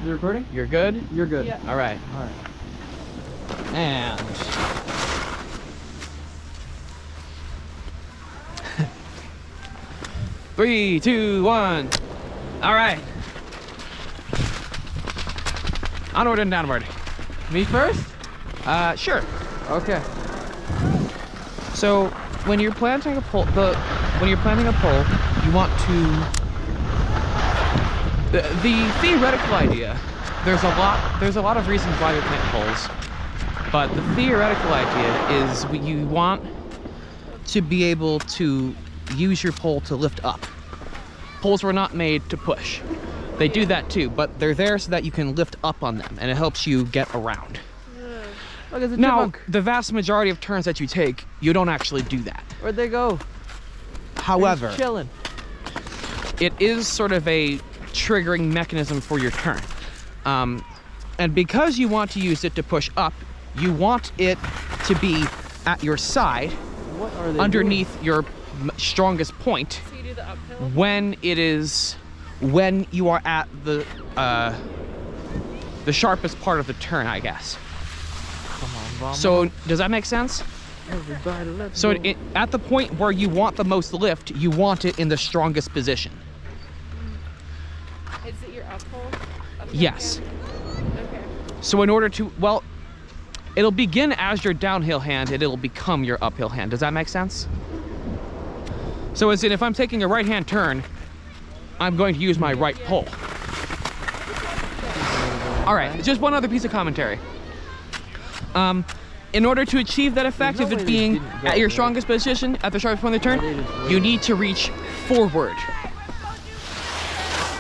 you recording? You're good? You're good. Yeah. All right. All right. And... Three, two, one. All right. Onward and downward. Me first? Sure. Okay. So when you're planting a pole, you want to. The theoretical idea. There's a lot of reasons why we plant poles, but the theoretical idea is you want to be able to use your pole to lift up. Poles were not made to push. They do that too, but they're there so that you can lift up on them, and it helps you get around. Look, it's a Now, chipmunk. the vast majority of turns that you take, you don't actually do that. Where'd they go? However, They're just chilling. it is sort of a triggering mechanism for your turn. And because you want to use it to push up, you want it to be at your side, What are they underneath your strongest point, So you do the uphill? when you are at the sharpest part of the turn, I guess. doing? Come on, Vamos. So does that make sense? Everybody, let's So go. at the point where you want the most lift, you want it in the strongest position. Is it your uphill? Yes. Okay. So in order to, well, it'll begin as your downhill hand and it'll become your uphill hand. Does that make sense? So as in, if I'm taking a right-hand turn, I'm going to use my right pole. All right, just one other piece of commentary. In order to achieve that effect There's of no it way being this didn't go, at your right? strongest position, at the sharpest point of the They turn, just you waited. need to reach forward.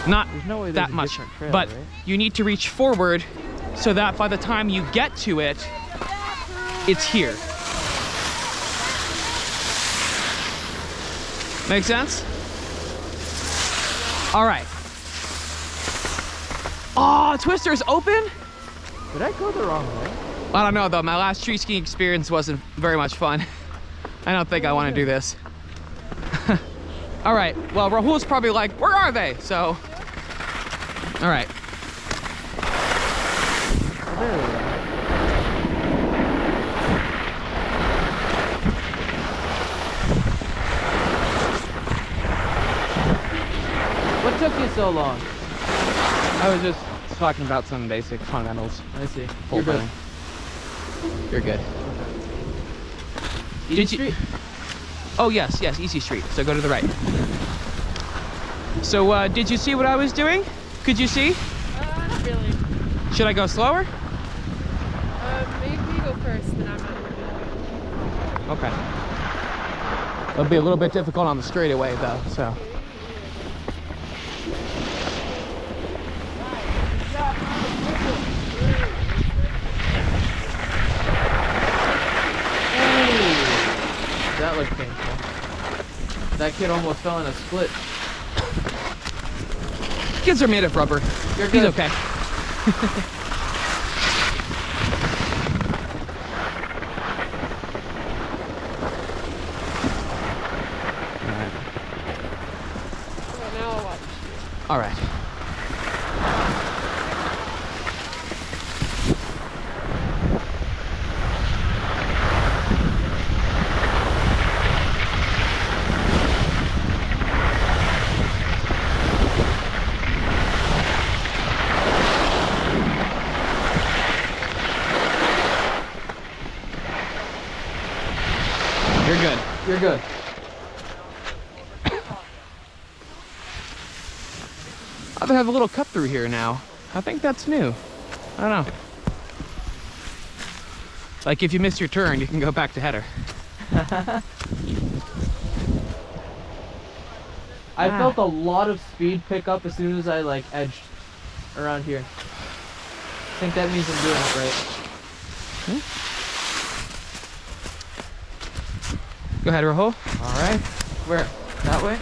Not There's no way that there's a much, different trail, but right? you need to reach forward so that by the time you get to it, it's here. Make sense? All right. Oh, Twister's open? Did I go the wrong way? I don't know though, my last tree skiing experience wasn't very much fun. I don't think I want to do this. All right, well, Rahul's probably like, where are they? So, all right. Oh, there they are. What took you so long? I was just talking about some basic fundamentals. I see. Pole You're good. planning. You're good. Easy Did you- Street? Oh yes, easy street. So go to the right. So did you see what I was doing? Could you see? Not really. Should I go slower? Maybe you go first, then I'm not gonna Okay. It'll be a little bit difficult on the straightaway though, so. That looked painful. That kid almost fell in a split. Kids are made of rubber. You're He's good. okay. Okay, now I'll watch. All right. You're good. You're good. I have a little cut through here now. I think that's new. I don't know. Like if you miss your turn, you can go back to header. I felt a lot of speed pick up as soon as I like edged around here. I think that means I'm doing it right. Go ahead, Rahul. All right. Where? That way?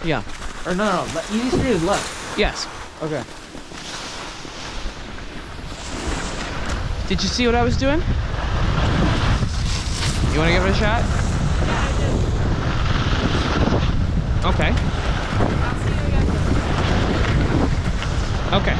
Yeah. Or no. Easy Street is left. Yes. Okay. Did you see what I was doing? You want to give it a shot? Okay. I'll see you again. Okay.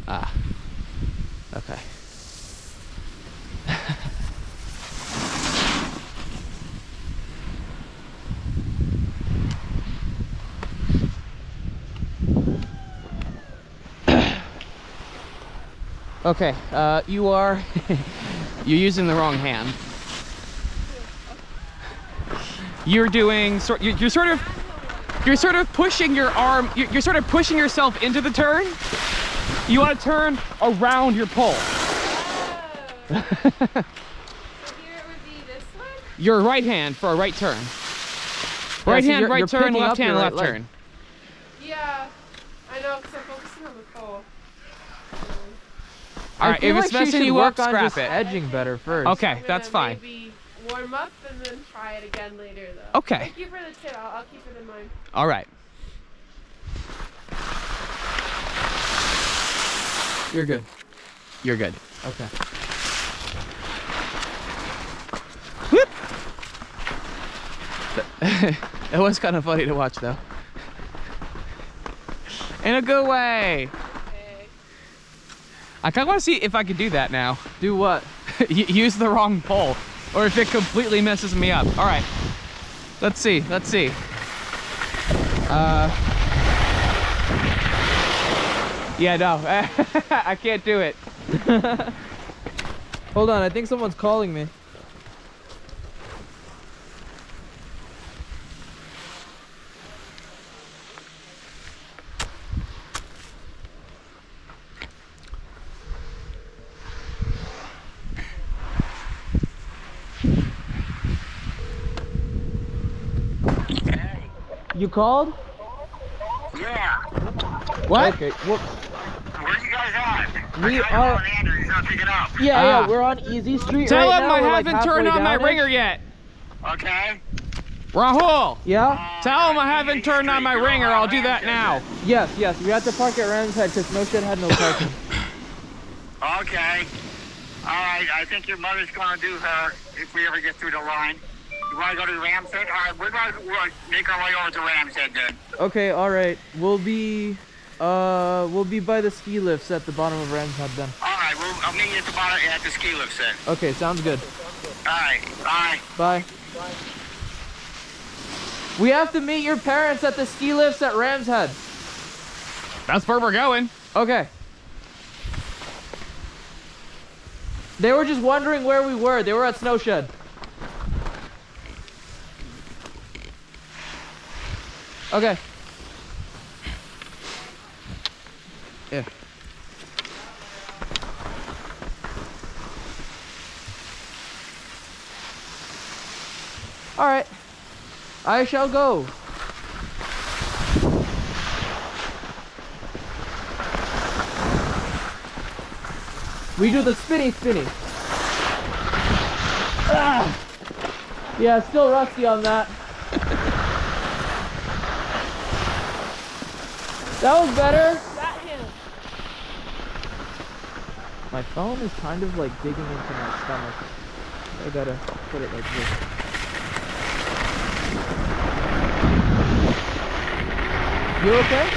Ah, okay. Okay, you're using the wrong hand. You're doing you're sort of pushing your arm. You're sort of pushing yourself into the turn. You want to turn around your pole. So here it would be this one? Your right hand for a right turn. Right so hand, you're right turn, picking left up your hand, right left leg. turn. Yeah, I know, because I'm focusing on the pole. All right, I feel if like it's she messing should you work up, on scrap just it. edging better first. Okay, I'm that's gonna fine. maybe warm up and then try it again later, though. Okay. Thank you for the tip. I'll keep it in mind. All right. You're good. You're good. Okay. Whoop. It was kind of funny to watch, though. In a good way. Okay. I kind of want to see if I could do that now. Do what? Use the wrong pole, or if it completely messes me up. All right. Let's see. Let's see. Yeah, no. I can't do it. Hold on, I think someone's calling me. You called? Yeah. What? Okay. Well, Where you guys at? We I tried are- calling Andrew. He's not picking up. yeah, Ah. we're on Easy Street Tell right him now. I We're, like, haven't turned halfway on my down it. ringer yet. Okay. Rahul, Yeah? tell him I haven't turned on my ringer. I'll do that now. Yes, yes. We had to park at Ram's Head because No Shed had no parking. Okay. All right. I think your mother's going to do her if we ever get through the line. You want to go to Ram's Head? All right. We're going to make our way over to Ram's Head then. Okay, alright. We'll be by the ski lifts at the bottom of Ram's Head then. All right. I'll meet you at the bottom at the ski lift then. Okay, sounds good. All right. Bye. Bye. We have to meet your parents at the ski lifts at Ram's Head. That's where we're going. Okay. They were just wondering where we were. They were at Snow Shed. Okay. Yeah. All right. I shall go. We do the spinny. Ah! Yeah, still rusty on that. That was better. That him. My phone is kind of like digging into my stomach. I gotta put it like this. You okay?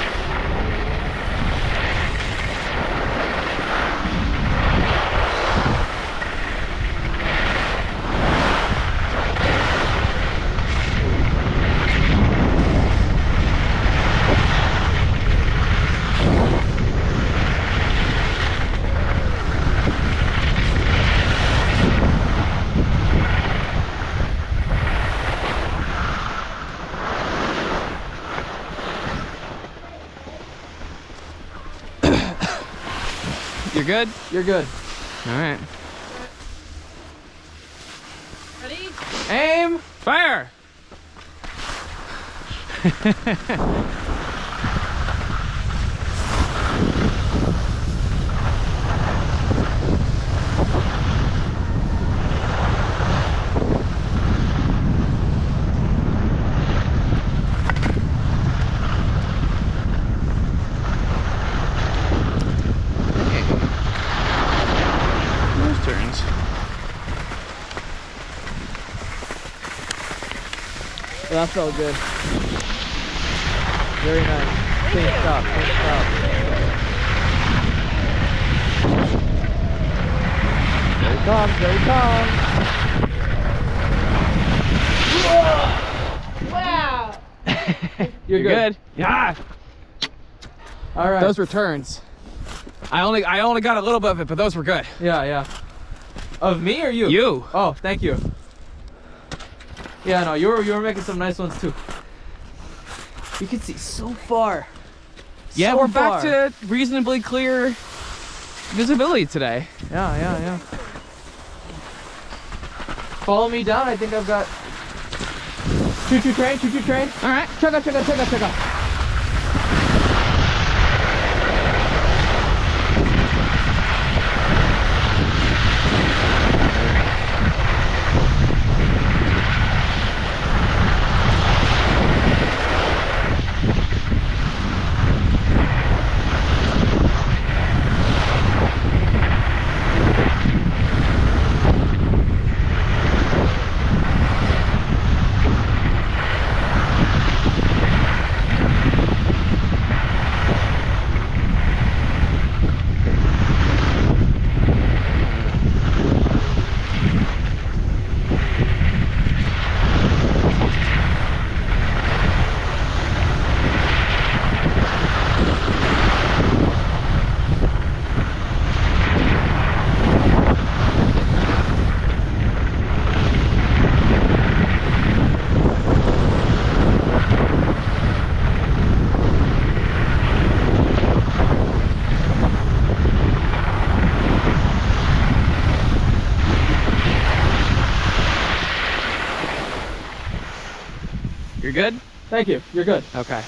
You're good? You're good. All right. Aim. Fire. Those turns. That felt good. Very nice. Clean stop, clean stop. There he comes, there he comes. Wow. You're good. Yeah. All right. Those were turns. I only got a little bit of it, but those were good. Yeah, yeah. Of me or you? You. Oh, thank you. Yeah, no, you were making some nice ones too. You can see so far. Yeah, So we're back far. to reasonably clear visibility today. Yeah, yeah, yeah. Follow me down. I think I've got choo-choo train, choo-choo train. All right. Check out, check out, check out, check out. You're good? Thank you. You're good. Okay.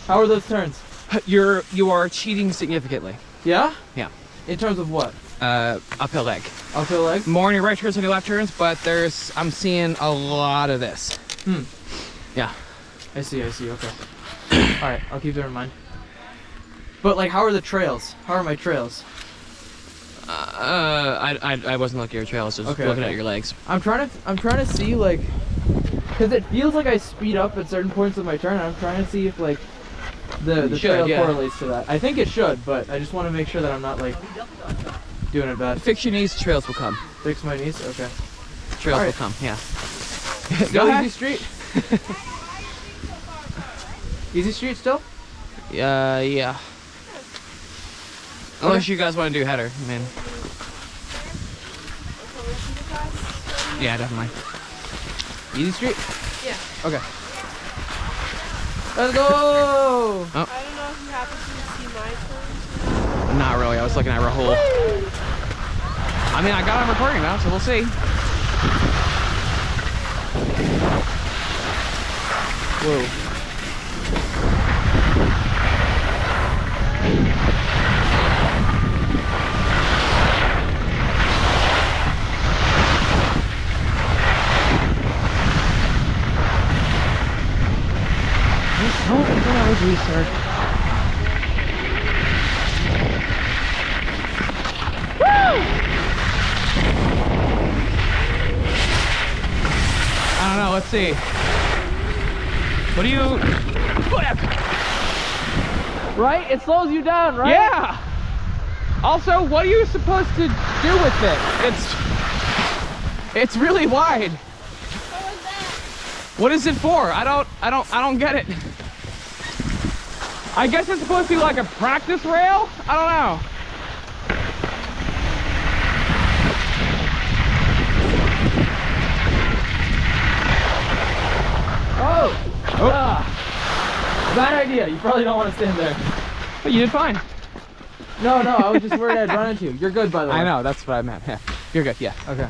How are those turns? You are cheating significantly. Yeah? Yeah. In terms of what? Uphill leg. Uphill leg? More on your right turns than your left turns, but I'm seeing a lot of this. Hmm. Yeah. I see, okay. Alright, I'll keep that in mind. But like, how are the trails? How are my trails? I wasn't looking at your trails, just Okay, looking okay. at your legs. I'm trying to see like, cause it feels like I speed up at certain points of my turn. And I'm trying to see if like the should, trail yeah. correlates to that. I think it should, but I just want to make sure that I'm not like doing it bad. Fix your knees, trails will come. Fix my knees. Okay. Trails All will right. come, yeah. Go ahead. Easy Street. Easy Street still? Yeah. Unless you guys want to do header, I mean. Yeah, definitely. Easy Street? Yeah. Okay. Let's go! Oh, I don't know if you happen to see my turns. not really. I was looking at Rahul. I mean, I got him recording now, so we'll see. Whoa. That was restart. I don't know, let's see. What do you... Right? It slows you down, right? Yeah! Also, what are you supposed to do with it? It's really wide. What is it for? I don't get it. I guess it's supposed to be like a practice rail? I don't know. Bad idea. You probably don't want to stand there. But you did fine. No, I was just worried I'd run into you. You're good, by the way. I know, that's what I meant. Yeah. You're good, yeah. Okay.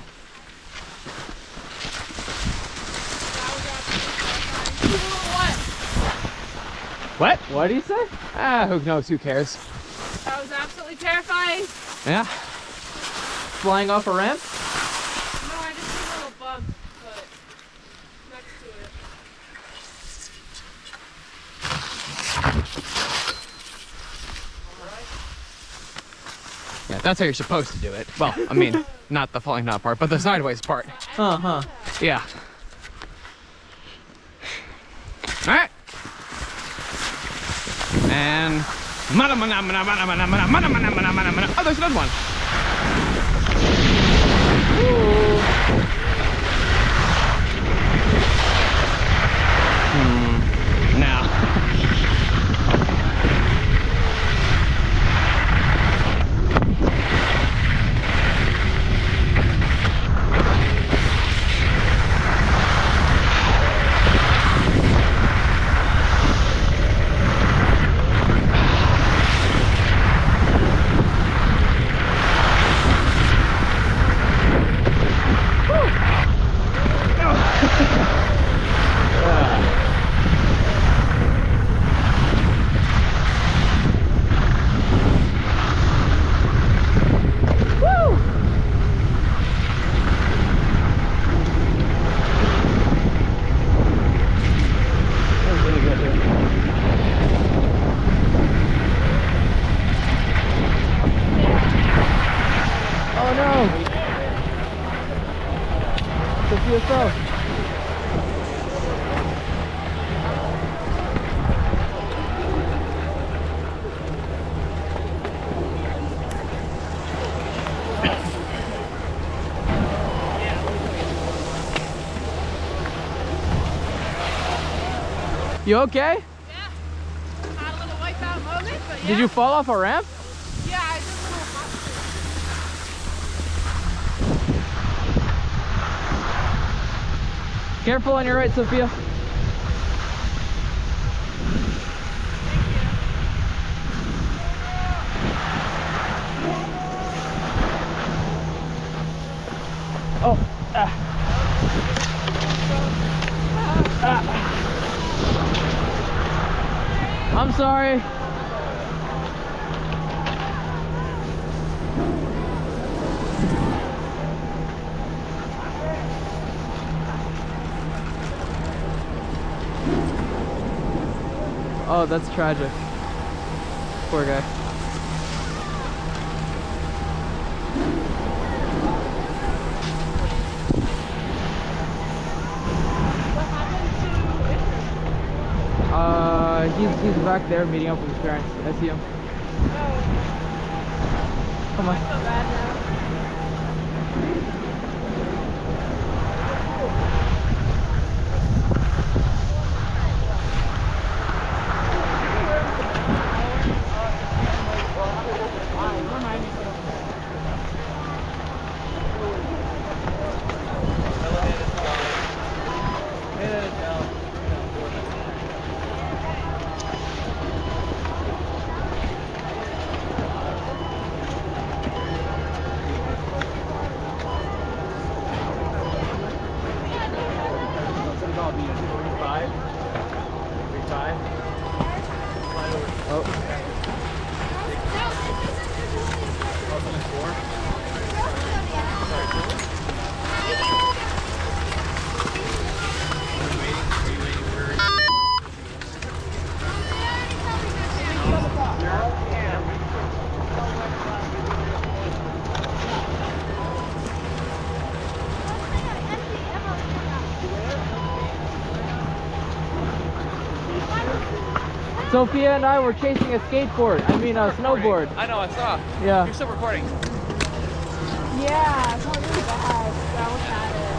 What? What did he say? Ah, who knows? Who cares? That was absolutely terrifying. Yeah. Flying off a ramp? No, I just did a little bump, but next to it. Yeah, that's how you're supposed to do it. Well, I mean, not the falling down part, but the sideways part. Uh-huh. Yeah. All right. And oh, there's another one. Now. Oh no! Sofia fell. You okay? Yeah. Had a little wipeout moment, but yeah. Did you fall off a ramp? Yeah, I did a little hop. Careful on your right, Sophia. Oh. I'm sorry. Oh, that's tragic. Poor guy. He's back there meeting up with his parents. I see him. Come on. I feel bad now. Sophia and I were chasing a skateboard. I mean a snowboard. I know, I saw. Yeah. You're still recording. Yeah, it's not really bad. That was bad.